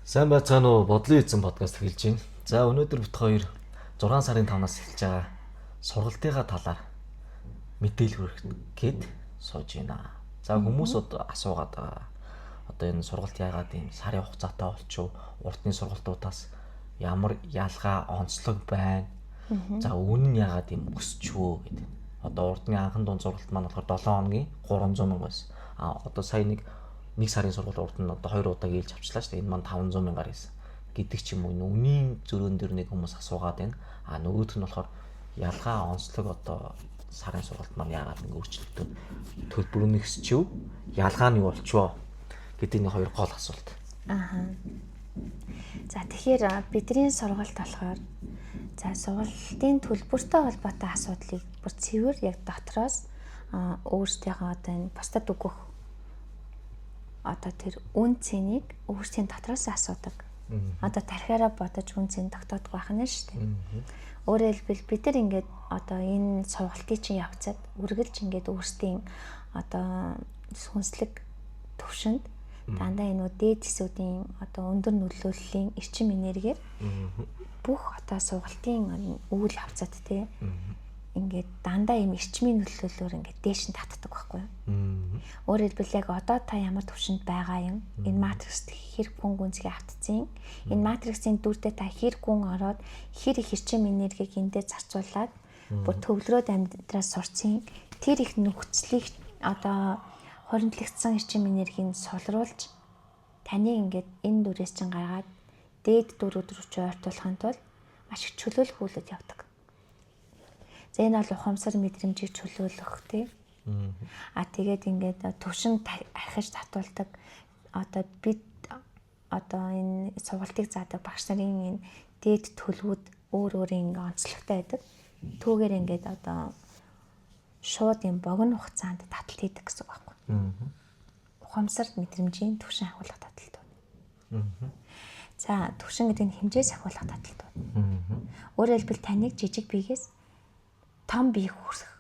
Сайн байцгаана уу? Бодлын эзэн подкаст эхэлж байна. За өнөөдөр бит хоёр 6 сарын 5-наас эхэлж байгаа сургалтынхаа талаар мэдээлэл хүргэх гээд сууж байна. За хүмүүс асуугаад байгаа. Одоо энэ сургалт яагаад ийм сарын хугацаатай болчихв? Уртны сургалтуудаас ямар ялгаа онцлог байна? За үнэн нь яагаад ийм өсчихвөө гэдэг. Одоо урдны анхан дунд сургалт маань болохоор 7 хоногийн 300 мянга байсан. Одоо сая нэг сарын сургалт урд нь одоо 2 удаа ээлж авчлаа шүү дээ. Энэ маань 500 мянгаар байсан гэдэг ч юм уу. Үнийн зөрүүн дээр нэг хүмүүс асуугаад байна. Нөгөөх нь болохоор ялгаа онцлог одоо сарын сургалт маань яагаад ингэ өөрчлөгдөв? Төлбөр нь өсчихв? Ялгаа нь юу болчихвоо гэдэг нэг хоёр гол асуулт. За тэгэхээр бидний сургалт болохоор сургалтын төлбөртэй холбоотой асуудлыг бүр цэвэр яг дотроос өөрсдийнхөө одоо энэ бусдад өгөх одоо тэр үн цэнийг өөрсдийн дотроос асуудаг. Одоо тархиараа бодож үн цэн тогтоодох байх нь шүү дээ. Өөрөөр хэлбэл бид нар ингээд одоо энэ сургалтын чинь явцад үргэлж ингээд өөрсдийн одоо сүнслэг төвшөнд дандаа энэ дээд хэсүүдийн одоо өндөр нөлөөллийн эрчим энергээр бүх одоо сургалтын үйл явцад те ингээд дандаа юм эрчмийн нөлөөллөөр ингээд дээш нь татдаг байхгүй юу. Өөрөөр хэлбэл яг одоо та ямар төвшөнд байгаа юм? Энэ матрикст хэр гүн гүнзгий автцیں۔ Энэ матриксийн дүрдээ та хэр гүн ороод хэр их эрчим энергийг эндээ зарцуулаад бүр төвлөрөөд амьдраас сурцیں۔ Тэр их нөхцөлийг одоо хоригдлогдсон эрчим энергийг сулруулж таныг ингээд энэ дүрээс чинь гаргаад дээд дүрүүд рүү ойртуулахын тулд маш их чөлөөлөх үйлүүд явдаг. За энэ бол ухамсар мэдрэмжийг чөлөөлөх тий. Тэгээд ингээд төвшин архиж татуулдаг. Одоо бид одоо энэ сургалтыг заадаг багш нарын энэ дээд төлөвүүд өөр ингээ онцлогтой байдаг. Түүгээр ингээд одоо шууд юм богино хугацаанд таталт хийдэг гэсэн үг байхгүй. Ухамсар мэдрэмжийн төвшин ахиулах таталт байна. За төвшин гэдэг нь хэмжээс ахиулах таталт байна. Өөрөөр хэлбэл таныг жижиг биегээс том бие хүрэх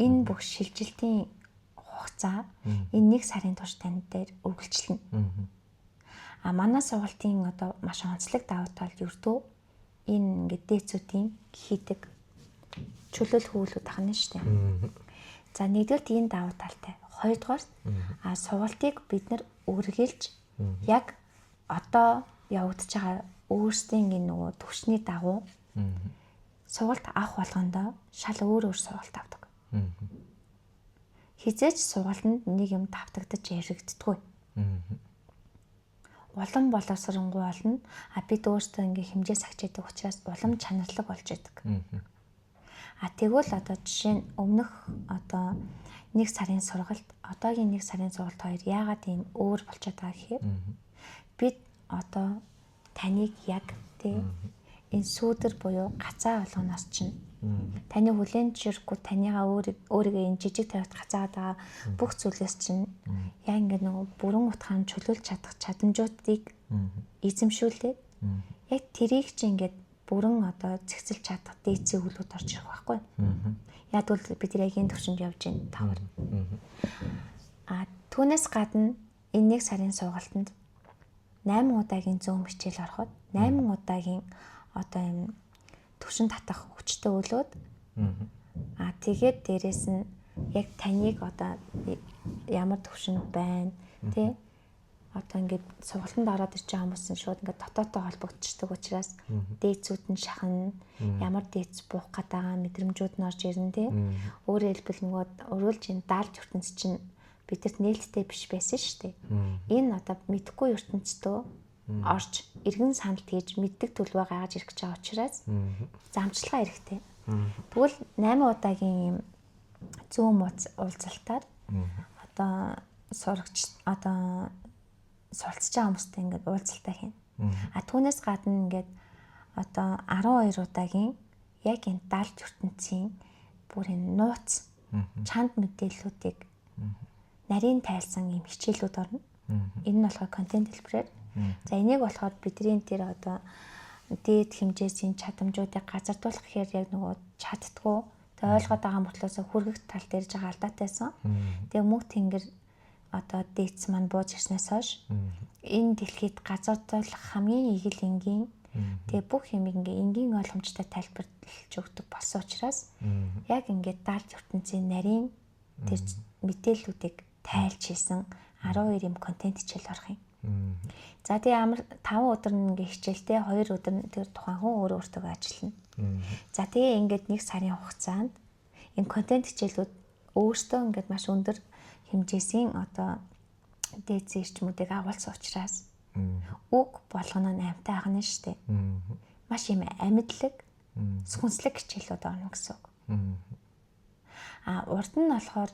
энэ бүх шилжилтийн хугацаа энэ 1 сарын турш тань дээр үргэлжилнэ. Манай сургалтын одоо маш онцлог давуу тал ердөө энэ ингээд дээдсүүдийн хийдэг чөлөөлөх үйлүүд ахна шүү дээ. За нэгдүгээр энэ давуу талтай. Хоёрдугаар сургалтыг бид нар үргэлж яг одоо явагдаж байгаа өөрсдийн энэ нөгөө төвшний дагуу сургалт авах болгондоо шал өөр сургалт авдаг. Хизээч сургалтанд нэг юм давтагдаж яригддаггүй. Улам боловсронгуй болно. Бид өөрсдөө ингээ хэмжээ сахиждаг учраас улам чанарлаг болж идэг. Тэгвэл одоо жишээ нь өмнөх одоо 1 сарын сургалт, одоогийн 1 сарын сургалт хоёр яагаад ийм өөр болчиход байгаа гэхээр бид одоо таныг яг тий энэ сүүдэр буюу гацаа болгоноос чинь таны хүлээн зөвшөөрөхгүй таныгаа өөрийгөө энэ жижиг тавьт гацаагаад байгаа бүх зүйлээс чинь яг ингээ нөгөө бүрэн утгаан чөлөөлж чадах чадамжуудыг эзэмшүүлээд яг тэрийг чинь ингээд бүрэн одоо зэгцэлж чадах дээдсийн хөлүүд орж ирэх байхгүй. Яг бол бид яг энэ төвшөнд явж байна тавар. Түүнээс гадна энэ 1 сарын сургалтанд 8 удаагийн зүүн хичээл ороход 8 удаагийн одоо юм төвшин татах хүчтэй өглөөд тэгээд дээрэс нь яг таныг одоо ямар төвшөнд байна тий одоо ингээд сургалтанд ороод ирж байгаа хүмүүс нь шууд ингээд дотоодтой холбогдчихдаг учраас дээдсүүд нь шахна ямар дээдс буух гэдэг мэдрэмжүүд нь орж ирнэ тий өөрөөр хэлбэл нөгөө өрөөлж энэ даалж ертөнц чинь бидэрт нээлттэй биш байсан шүү дээ. Энэ одоо мэдхгүй ертөнцтөө орж эргэн санал тэгж мэддэг төлөвөө гаргаж ирэх гэж байгаа учраас замчлага хэрэгтэй. Тэгвэл 8 удаагийн юм зүүн уулзалтаар одоо сурагч одоо суралцж байгаа хүмүүстэй ингээд уулзалтаа хийнэ. Түүнээс гадна ингээд одоо 12 удаагийн яг энэ даалж ертөнцийн бүр энэ нууц чанд мэдээллүүдийг нарийн тайлсан юм хичээлүүд орно. Энэ нь болохоор контент хэлбэрээр. За энийг болохоор бидний тэр одоо дээд хэмжээсийн чадамжуудыг газардуулах гэхээр яг нөгөө чаддгүй. Тэг ойлгоод байгаа мөртлөөсөө хүргэх тал дээр жага алдаатайсан. Тэгээ мөнх тэнгэр одоо дээдс маань бууж ирснээс хойш энэ дэлхийд газардуулах хамгийн игэл энгийн тэгээ бүх юм ингээ энгийн ойлгомжтой тайлбарлаж өгдөг болсон учраас яг ингээд даалт ертөнцийн нарийн тэр мэдээллүүдийг тайлж хийсэн 12 юм контент хичээл орох юм. За тэгээ амар 5 өдөр ингээ хичээлтэй 2 өдөр тэр тухайн хүн өөртөө ажиллана. За тэгээ ингээд 1 сарын хугацаанд энэ контент хичээлүүд өөртөө ингээд маш өндөр хэмжээсийн одоо дээд зэрчмүүдийг агуулсан учраас үг болгоно нь амьтаа ахна шүү дээ. Маш юм амьдлаг, сүнслэг хичээлүүд орно гэсэн үг. Урд нь болохоор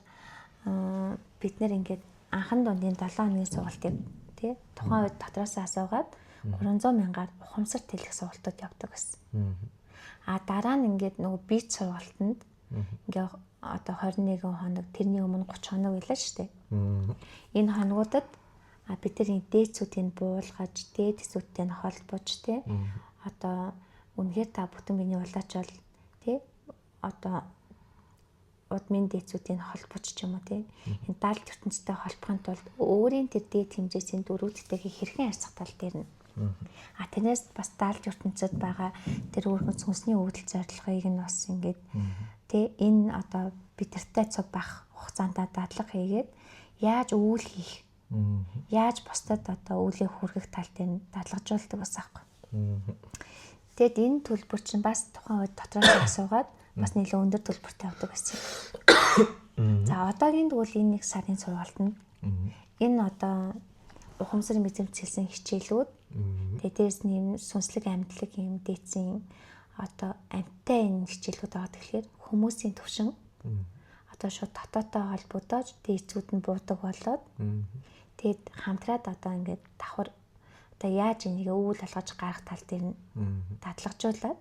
бид нэр ингээд анхан дундын 7 хоногийн сургалтыг тий тухайн үед дотроос асуугаад 300 мянгаар ухамсарт хэлэх сургалтууд явдаг гэсэн. Дараа нь ингээд нөгөө бит сургалтанд ингээ одоо 21 хоног тэрний өмнө 30 хоног байлаа шүү дээ. Энэ хоногудад бидний дээдсүүдийг буулгаж, дээд хэсүүдтэй нь холбож тий одоо үнэхээр та бүтэн биений улаач бол тий одоо удмын дээдсүүдийг холбож ч юм уу тий энэ даалт ертөнцтэй холбохын тулд өөрийн тэр дээд хэмжээсийн дөрүүдтэйг хэрхэн харьцах тал дээр нь тэрнээс бас даалт ертөнцид байгаа тэр өөрхөн сүнсний үүдэл зорилгыг нь бас ингээд тий энэ одоо бидэртэй цог бах хугацаанд дадлага хийгээд яаж үйл хийх яаж бусдад одоо үйлээ хүргэх тал дээр нь дадлагжуулдаг бас аахгүй. Тэгэд энэ төлбөр чинь бас тухайн үед дотроос асуугаад бас нэлээд өндөр төлбөртэй авдаг гэсэн. За одоогийн тэгвэл энэ 1 сарын сургалтанд энэ одоо ухамсар мэдрэмцэлсэн хичээлүүд тэгээд дээрс нэм сүнслэг амьдлаг юм дээдсийн одоо амьттай энэ хичээлүүд аваад тэгэхээр хүмүүсийн төвшин одоо шууд дотоотой холбогдож дээдсүүд нь буудаг болоод тэгэд хамтраад одоо ингээд давхар одоо яаж энийг өвөл болгож гарах тал дээр нь дадлагжуулаад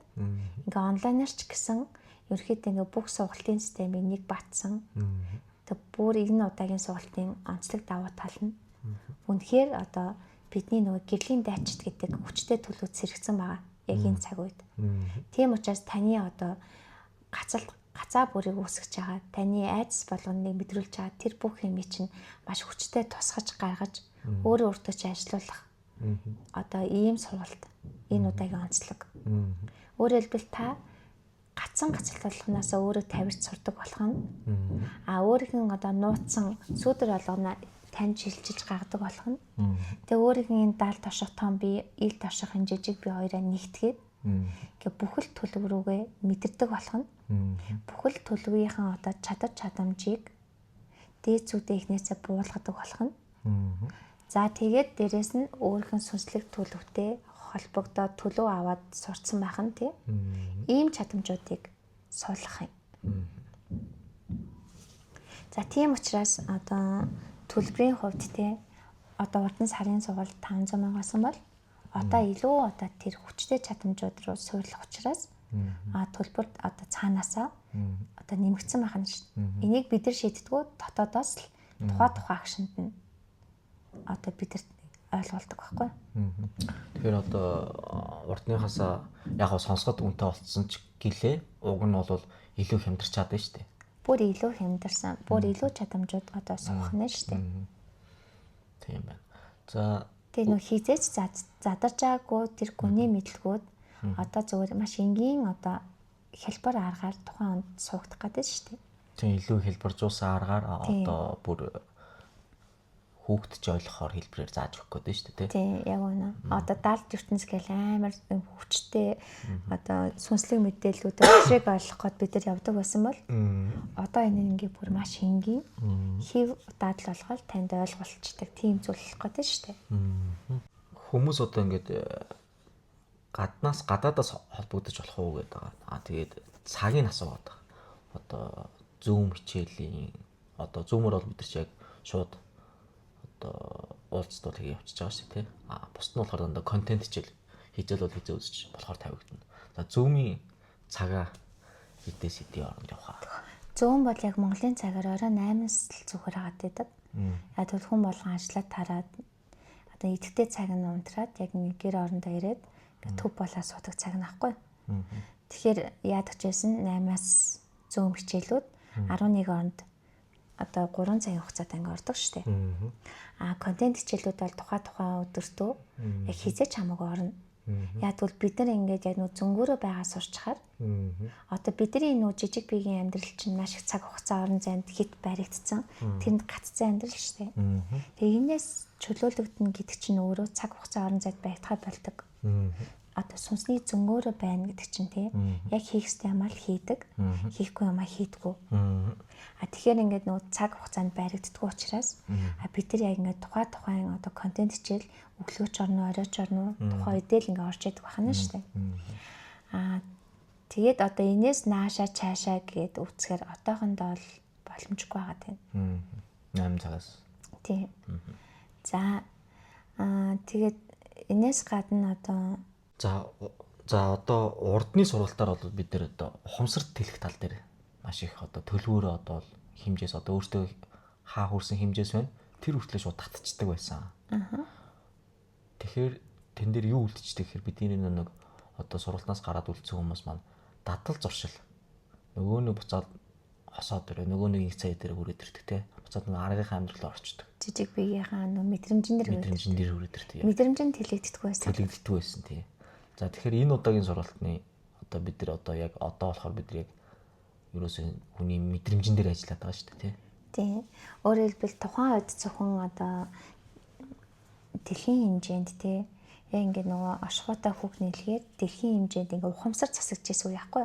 ингээ онлайнаар ч гэсэн ерөөхдөө ингээ бүх сургалтын системийг нэг батсан. Тэг бүр энэ удаагийн сургалтын онцлог давуу тал нь үнэхээр одоо бидний нөгөө гэрлийн дайчид гэдэг хүчтэй төлөвт сэргсэн байгаа яг энэ цаг үед. Тийм учраас таны одоо гацаа бүрийг үүсгэж байгаа таны айдас болгоныг мэдрүүлж байгаа тэр бүх юм чинь маш хүчтэй тусгаж гаргаж өөртөө ч ажилуулах одоо ийм сургалт энэ удаагийн онцлог. Өөрөөр хэлбэл та гацсан гацалтуулахнаас өөрөө тавирч сурдаг болох нь өөрийнх нь одоо нууцсан сүүдэр болгоно тань шилжиж гаргадаг болох нь тэгээ өөрийнх нь даал тоших том бие ил тоших энэ жижиг бие хоёроо нэгтгээд ингээ бүхэл төлөв рүүгээ мэдэрдэг болох нь бүхэл төлөвийнхаа одоо чадамжийг дээдсүүдээ ихнээсээ буулгадаг болох нь за тэгээд дээрэс нь өөрийнх нь сүнслэг төлөвтэй холбогдоод төлөв аваад сурцсан байх нь тийм ийм чадамжуудыг суулгах юм. За тийм учраас одоо төлбөрийн хувьд тийм одоо урд нь сарын сургалт 500 мянга байсан бол одоо илүү одоо тэр хүчтэй чадамжууд руу суйрлах учраас төлбөр одоо цаанаасаа одоо нэмэгдсэн байх нь шүү дээ. Энийг бид нар шийддэггүй дотоодоос л тухай агшинд нь одоо бидэрт ойлгуулдаг байхгүй. Тэгэхээр одоо урдныхаасаа яг сонсоход үнэтэй болцсон ч гэлээ уг нь бол илүү хямдарч чадсан шүү дээ. Бүр илүү хямдарсан, бүр илүү чадамжууд одоо сухна шүү дээ. Тийм байна. За тэгээ нөх хизээч задарч байгаагүй тэр гүний мэдлгүүд одоо зөвөр маш энгийн одоо хэлбэр аргаар тухайн онд суугдах гэдэг шүү дээ. Тийм илүү хэлбэржүүлсэн аргаар одоо бүр хүүхдч ойлгохоор хэлбэрээр зааж өгөх гэдэг шүү дээ. Тийм яг үнэ. Одоо даалт ертөнц гэл амар хүчтэй одоо сүнслэг мэдээллүүдээр шиг ойлгох гээд бид нар явдаг байсан бол одоо энэ ингээ бүр маш энгийн хэв даатал болгоод танд ойлголцдог тийм зүйл болох гэдэг шүү дээ. Хүмүүс одоо ингээд гадаадаас холбогдож болох уу гэдэг байгаа. Тэгээд цагийн асуугаад байгаа. Одоо Zoom хичээлийн одоо Zoom-оор бол бид нар яг шууд уулзтал хийх явчихж байгаа шүү тий. Бусд нь болохоор дандаа контент хичээл хийжэл бол хизээ үзэж болохоор тавигдана. За Zoom-ийн цагаа хэдээс хэдийн оронд явах аа. Zoom бол яг Монголын цагаар орой 8-аас л зүгээр хагаад байдаг. Яг тэгвэл хүн болгон ажиллаад тараад одоо идэвхтэй цаг нь унтраад яг нэг гэр орондоо ирээд төв болоо суудаг цаг нь ахгүй. Тэгэхээр яадаг ч байсан 8-аас Zoom хичээлүүд 11 оронд одоо 3 цагийн хугацаатай ингээ ордог шүү дээ. Контент хичээлүүд бол тухайн өдөртөө яг хизээч хамаагүй орно. Яг тэгвэл бид нар ингээд яг нөө зөнгөөрөө байгаа сурчхаар одоо бидний нөө жижиг биеийн амьдрал чинь маш их цаг хугацаа орон зайд хит баригдсан. Тэнд гаццсан амьдрал шүү дээ. Тэгээ энэс чөлөөлөгдөн гэдэг чинь өөрөө цаг хугацаа орон зайд баригдахаа болдог. Одоо сүнсний зөнгөөрөө байна гэдэг чинь тий яг хийх ёстой юм аа хийдэг, хийхгүй юм аа хийдэггүй. Тэгэхээр ингээд нөө цаг хугацаанд баригддаг учраас бид нар яг ингээд тухайн одоо контент хичээл өглөөч орно, оройч орно тухайн үедээ л ингээд орж идэх байна шүү дээ. Тэгээд одоо энэс наашаа цаашаа гээд үцхээр одоохондоо л боломжгүй байгаа тийм. 8 цагаас. Тийм. За тэгээд энэс гадна одоо одоо урдны сургалтаар бол бид нэр одоо ухамсарт тэлэх тал дээр маш их одоо төлөвөөрөө одоо хэмжээс одоо өөртөө хаа хүрсэн хэмжээс байна. Тэр хүртлээ шууд татчихдаг байсан. Тэгэхээр тэн дээр юу үлдчихдэг гэхээр бидний нэг одоо сургалтаас гараад үлдсэн хүмүүс маань дадал зуршил. Нөгөө нэг буцаад хосоод ирээ. Нөгөө нэг их цай дээр хүрээд ирдэг те. Буцаад нэг аргийнхаа амьдралд орчдөг. жижиг биеийнхаа мэдрэмжэн дээр хүрээд ирдэг. Мэдрэмжэн тэлэгддэг байсан. Тий. За тэгэхээр энэ удаагийн сургалтны одоо бид нар одоо яг одоо болохоор бид нар яг ерөөсөө хүний мэдрэмжэн дээр ажиллаад байгаа шүү дээ тий. Өөрөөр хэлбэл тухайн үед зөвхөн одоо дэлхийн хэмжээнд тий яг ингээд нөгөө оршихуйтай хүүг нийлгээд дэлхийн хэмжээнд ингээд ухамсар засагч гэсэн үг яахгүй.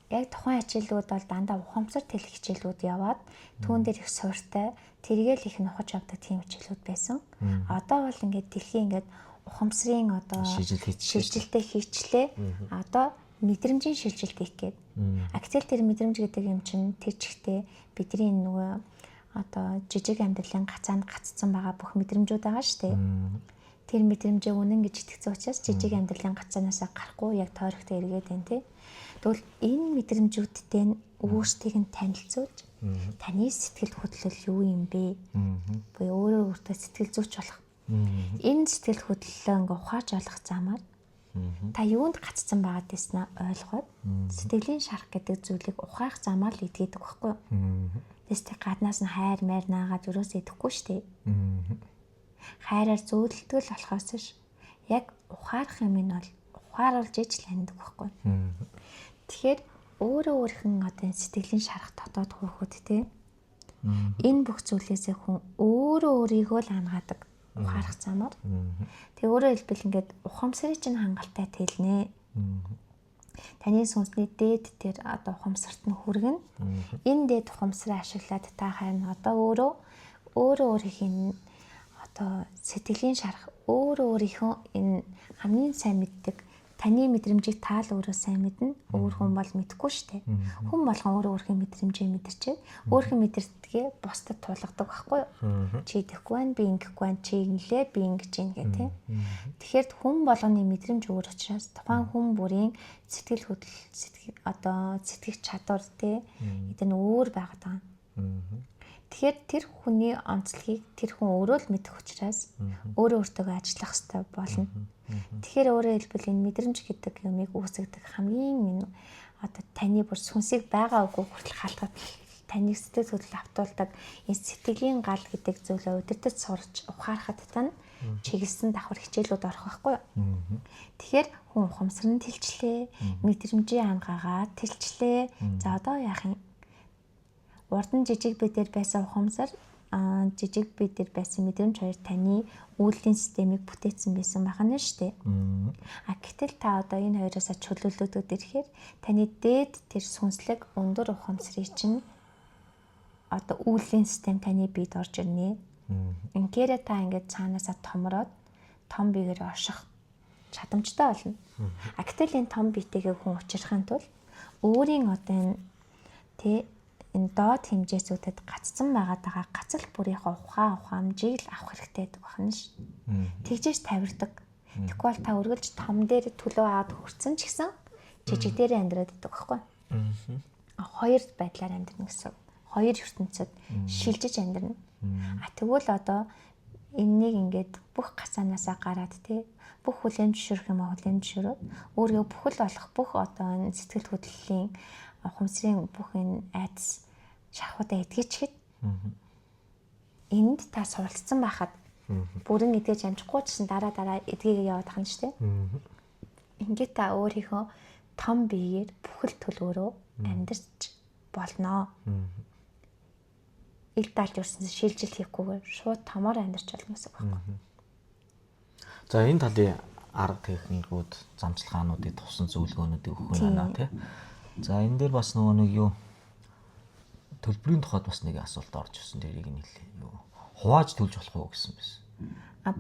Яг тухайн хичээлүүд бол дандаа ухамсар тэлэх хичээлүүд яваад түүн дээр их суурьтай тэргээл их нухаж авдаг тийм хичээлүүд байсан. Одоо бол ингээд дэлхийн ингээд ухамсарын одоо шилжилттэй хийчлээ. Одоо мэдрэмжийн шилжилт хийх гээд. Актил тэр мэдрэмж гэдэг юм чинь тэр чигтээ бидний нөгөө одоо жижиг амьдралын гацаанд гаццсан байгаа бүх мэдрэмжүүд байгаа шүү дээ. Тэр мэдрэмжээ үнэн гэж итгэсэн учраас жижиг амьдралын гацаанаас гарахгүй яг тойрогтой эргээд байна тий. Тэгвэл энэ мэдрэмжүүдтэй өөрсдийг нь танилцуулж таны сэтгэл хөдлөл юу юм бэ? Буюу өөрөө өөртөө сэтгэл зүйч болох. Энэ сэтгэл хөдлөлөө ингээ ухааж олох замаар та юунд гацсан байгаад байснаа ойлгоод сэтгэлийн шарах гэдэг зүйлийг ухаах замаар л идэгдэг байхгүй юу? Тэстэй гаднаас нь хайр майр наагаад юусоо идэхгүй шүү дээ. Хайраар зөөлөлтгөл болохоос ш яг ухаарах юм нь бол ухааруулж ижил ханддаг байхгүй. Тэгэхээр өөрөө өөрхөн одоо сэтгэлийн шарах дотоод хөөхөд те энэ бүх зүйлээсээ хүн өөрөө өөрийгөө л хангаадаг ухаарах замаар. Тэгээ өөрөөр хэлбэл ингээд ухамсарыг чинь хангалттай тэлнэ. Таны сүнсний дээд тэр одоо ухамсарт нь хүргэн. Энэ дээд ухамсарыг ашиглаад та харин одоо өөрийнхөө одоо сэтгэлийн шарах өөрийнхөө энэ хамгийн сайн мэддэг таны мэдрэмжийг таал өөрөө сайн мэднэ. Өөр хүн бол мэдэхгүй шүү дээ. Хүн болгон өөрийнхөө мэдрэмжийг мэдэрчээ. Өөрийнхөө мэдэрдгээ бусдад тулгадаг байхгүй юу? Чи идэхгүй байна, би ингэхгүй байна, чи инглээ, би ингэж ийн гэх тийм. Тэгэхээр хүн болгоны мэдрэмж өөр учраас тухайн хүн бүрийн сэтгэл хөдлөл одоо сэтгэх чадвар тийм эдгээр нь өөр байгаад байгаа. Тэгэхээр тэр хүний онцлогийг тэр хүн өөрөө л мэдэх учраас өөрөө өөртөө ажиллах хэрэгтэй болно. Тэгэхээр өөрөөр хэлбэл энэ мэдрэмж гэдэг юмыг үүсгдэг хамгийн одоо таны бүр сүнсийг байгаа үгүй хүртэл халтгаад таны сэтгэл хөдлөл автуулдаг энэ сэтгэлийн гал гэдэг зүйлээ удирдах сурч ухаарахад тань чиглэсэн давхар хичээлүүд орох байхгүй юу? Тэгэхээр хүн ухамсар нь тэлчлээ, мэдрэмжийн хангаагаа тэлчлээ. За одоо яах юм? Урд нь жижиг бие дээр байсан ухамсар, жижиг бие дээр байсан мэдрэмж хоёр таны үйлдлийн системийг бүтээсэн байсан байна шүү дээ. Гэтэл та одоо энэ хоёроос чөлөөлөгдөд ирэхээр таны дээд тэр сүнслэг өндөр ухамсарыг чинь одоо үйлдлийн систем таны биед орж ирнэ. Инхээр та ингээд цаанаасаа томроод том биегээр орших чадамжтай болно. Гэтэл энэ том биетэйгээ хүн учрахын тулд өөрийн одоо энэ доод хэмжээсүүдэд гацсан байгаа гацал бүрийнхөө ухаамжийг л авах хэрэгтэй гэдэг байна ш. Тэгжээж тавирдаг. Тэгэхгүй бол та үргэлж том дээр төлөө аваад хөрцөн ч гэсэн жижиг дээр амьдраад байдаг байхгүй. Хоёр байдлаар амьдрна гэсэн. Хоёр ертөнцид шилжиж амьдрна. Тэгвэл одоо энэнийг ингээд бүх гацаанаасаа гараад бүх хүлээн зөвшөөрөх юм хүлээн зөвшөөрөөд өөрийгөө бүхэл болох бүх одоо энэ сэтгэл хөдлөлийн ухамсарын бүх энэ айдас шархуудаа эдгэчихэд энд та суралцсан байхад бүрэн эдгэж амжихгүй ч гэсэн дараа эдгээгээ яваад ахна шүү дээ. Ингээд та өөрийнхөө том биеэр бүхэл төлөөрөө амьдарч болноо. Ил даалж өрсөн шилжил хийхгүйгээр шууд томоор амьдарч болно гэсэн үг байхгүй. За энэ талын арга техникүүд, замчлагаануудыг туссан зөвлөгөөнүүдийг өгөх нь байна тий. За энэ дээр бас нөгөө нэг юу төлбөрийн тухайд бас нэг асуулт орж ирсэн. Тэрийг нь хэлээ. Юу хувааж төлж болох уу гэсэн байсан.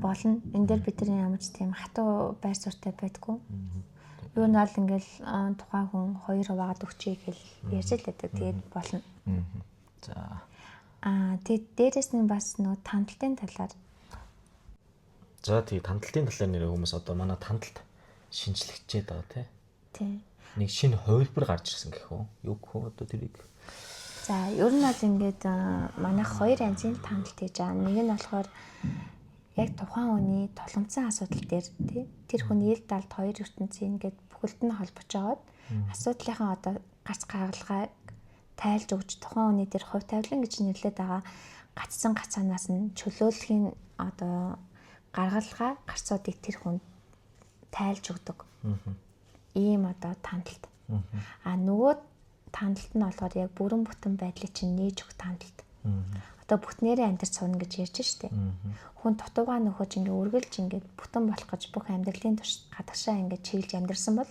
Болно. Энэ дээр бидний ямар ч тийм хатуу байр суурьтай байдгүй. Юу нь бол ингээл тухайн хүн 2 хуваагаад өгчэй гэл ярьж л байдаг. Тэгээд болно. За тэгээд дээрэс нь бас нөгөө тандалтын талаар. За тий тандалтын талаар нэр хүмүүс одоо манай тандалт шинжлэгчээд байгаа тий. Нэг шинэ хувилбар гарч ирсэн гэх үү? Юу гэх вэ одоо тэрийг? За ер нь бол ингээд манайх 2 янзын тандалт хийж байгаа. Нэг нь болохоор яг тухайн хүний толгомцсон асуудал дээр тий тэр хүний ил далд 2 ертөнцийн ингээд бүхэлд нь холбож аваад асуудлынхаа одоо гарц гаргалгааг тайлж өгч тухайн хүний дээр хувь тавилан гэж нэрлэдэг байгаа гацсан гацаанаас нь чөлөөлөхийн одоо гаргалгаа гарцуудыг тэр хүнд тайлж өгдөг. Ийм одоо тандалт. Нөгөө тандалт нь болохоор яг бүрэн бүтэн байдлыг чинь нээж өгөх тандалт. Одоо бүтнээрээ амьдарч сууна гэж ярьж штэ. Хүн дутуугаа нөхөж ингээ үргэлж ингээ бүтэн болох гэж бүх амьдралын турш гадагшаа ингээ чиглэж амьдарсан бол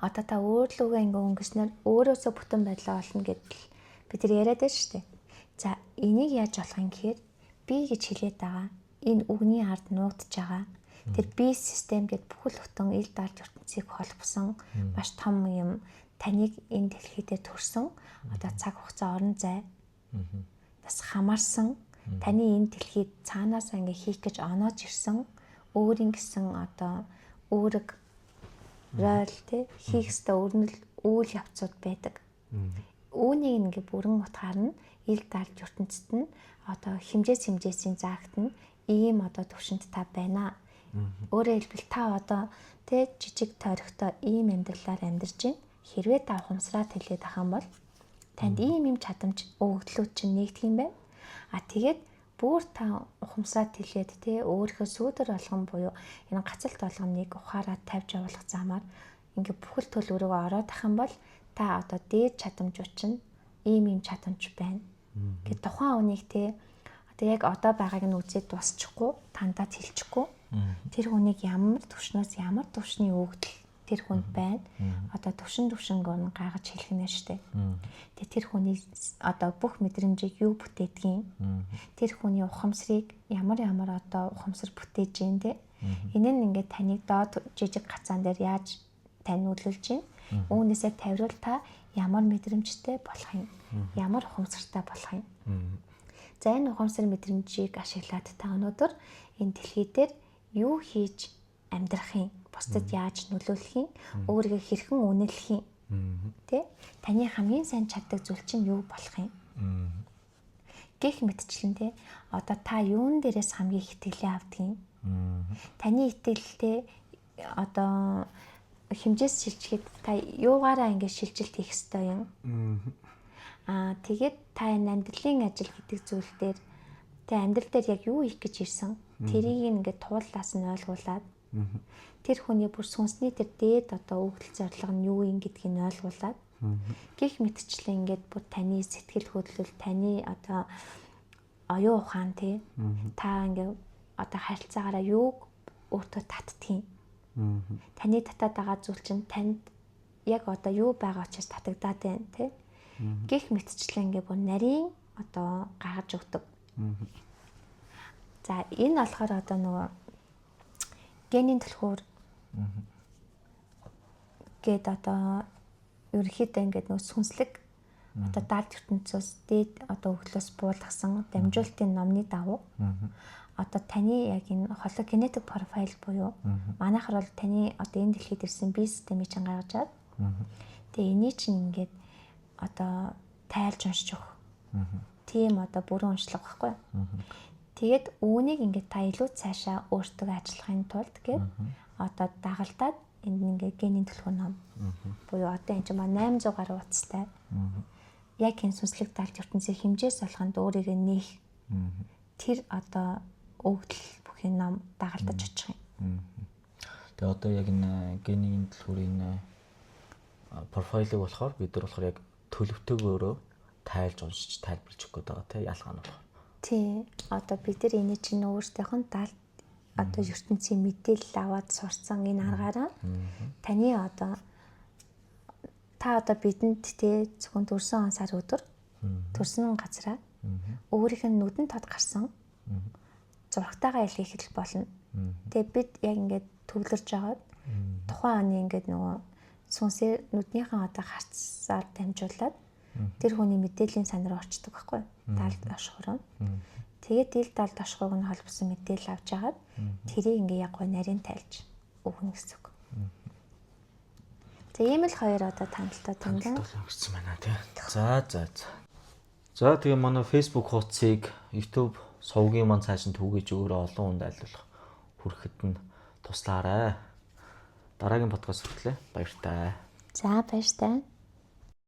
одоо та өөрлөгөө ингээ өнгөснөр өөрөөсөө бүтэн байдлаа олно гэдэл бид нар яриад байна штэ. За энийг яаж болох юм гэхээр би гэж хэлээд байгаа энэ үгний ард нуугдж байгаа тэр би систем гэд бүхэл бүтэн ил даалж ертөнцийг холбосон маш том юм таныг энэ дэлхий дээр төрсөн одоо цаг хугацаа орон зай бас хамаарсан таны энэ дэлхийд цаанаас ингээ хийх гэж оноож ирсэн өөрийн гэсэн одоо үүрэг рол тэ хийх ёстой өрнөл үйл явцуд байдаг. Үүнийг ингээ бүрэн утгаар нь ил даалж ертөнцид нь одоо хэмжээсийн заагт нь ийм одоо төвшөнд та байна. Өөрөөр хэлбэл та одоо тэ жижиг тойрогтой ийм амьдралаар амьдарч байна. Хэрвээ та ухамсараа тэлээд ах юм бол танд ийм чадамж өгөгдлүүд чинь нэгдэх юм байна. Тэгээд бүр та ухамсараа тэлээд тэ өөрийнхөө сүүдэр болгон буюу энэ гацалт болгоныг ухаараа тавьж явуулах замаар ингээ бүхэл төлөвлөгөө ороод ах юм бол та одоо дээд чадамжууд чинь ийм чадамж байна. Гэт тухайн үнийг тэ одоо яг одоо байгааг нь үзээд дуусчихгүй, тандаад хэлчихгүй. Тэр хүнийг ямар төвшнөөс ямар төвшний өгөгдөл тэр хүнд байна. Одоо төвшнгөөр нь гаргаж хэлэх нь штэ. Тэгээ тэр хүний одоо бүх мэдрэмжийг юу бүтээдгийг, тэр хүний ухамсарыг ямар одоо ухамсар бүтээж гин тэ. Энэ нь ингээд таныг доод жижиг гацаан дээр яаж тань нөлөөлж гин. Үүнээсээ тавьруул та ямар мэдрэмжтэй болох юм, ямар ухамсартай болох юм. За энэ ухамсар мэдрэмжийг ашиглаад та өнөөдөр энэ дэлхий дээр юу хийж амьдрах юм, бусдад яаж нөлөөлөх юм, өөрийгөө хэрхэн үнэлэх юм, тэ? Таны хамгийн сайн чаддаг зүйл чинь юу болох юм? Гэх мэтчлэн тэ одоо та юун дээрээс хамгийн их итгэлээ авдаг юм? Таны итгэлтэй одоо хэмжээс шилжихэд та юугаараа ингэ шилжилт хийх ёстой юм? Тэгээд та энэ амьдралын ажил гэдэг зүйл дээр тэ амьдрал дээр яг юу хийх гэж ирсэн? Тэрийг ингээд туулаас нь ойлгуулад тэр хүний бүр сүнсний тэр дээд одоо өгдөл зорилго нь юу юм гэдгийг нь ойлгуулад гих мэтчлэн ингээд бүр таны сэтгэл хөдлөл таны одоо оюун ухаан тий та ингээд одоо харилцаагаараа юуг өөртөө татдгийг таны татаад байгаа зүйл чинь танд яг одоо юу байгаа учраас татагдаад байна тий гих мэтчлэн ингээд бүр нарийн одоо гаргаж өгдөг. За энэ болохоор одоо нөгөө генийн түлхүүр гээд одоо ерөнхийдөө ингээд нөгөө сүнслэг одоо даалт ертөнцөөс дээд одоо өглөөс буулгасан дамжуулалтын номны дагуу одоо таны яг энэ холо генетик профайл буюу манайхаар бол таны одоо энэ дэлхийд ирсэн бие системийг чинь гаргаж аваад тэгээ энийг чинь ингээд одоо тайлж уншиж өгөх. Тийм одоо бүрэн уншлага байхгүй. Тэгээд үүнийг ингээд та илүү цаашаа өөртөө ажиллахын тулд гээд одоо дагалдаад энд ингээд генийн түлхүүр ном буюу одоо энэ чинь 800 гаруй утастай. яг энэ сүнслэг далд ертөнцийн хэмжээс болгонд өөрийгөө нээх тэр одоо өгдөл бүхий ном дагалдаж очих юм. Тэгээ одоо яг энэ генийн дэлгүүрийн профайлыг болохоор бид нар болохоор яг төлөвтэйгөөрөө тайлж уншиж тайлбарлаж өгөх гээд байгаа тийм ялгаа нь болохоор. Тий. Одоо бид нар энийг чинь өөрсдийнх нь далд одоо ертөнцийн мэдээлэл аваад сурцсан энэ аргаараа таны одоо та одоо бидэнд тий зөвхөн төрсөн он сар өдөр төрсөн газараа өөрийнх нь нүдэн тод гарсан зурагтайгаа илэрхийлэх болно. Тэгээ бид яг ингээд төвлөрж агаад тухайн оны ингээд нөгөө сүнсээр нүднийхэн одоо харцсаар дамжуулаад тэр хүний мэдээллийн сан руу орчдөг байхгүй далд ашхураа. Тэгээд ил далд ашхууг нь холбосон мэдээлэл авч агаад тэрийг ингээ яг гоо нарийн тайлж өгнө гэсэн үг. Тэгээ ийм л хоёр одоо танилтаа тэмдэг гэсэн байна тий. За тэгээ манай Facebook хуудсыг YouTube сувгийн маань цааш нь түгэж өөрөө олон хүнд айлуулах хүрэхэд нь туслаарай. Дараагийн подкаст хүртлээ баяртай. За баяртай.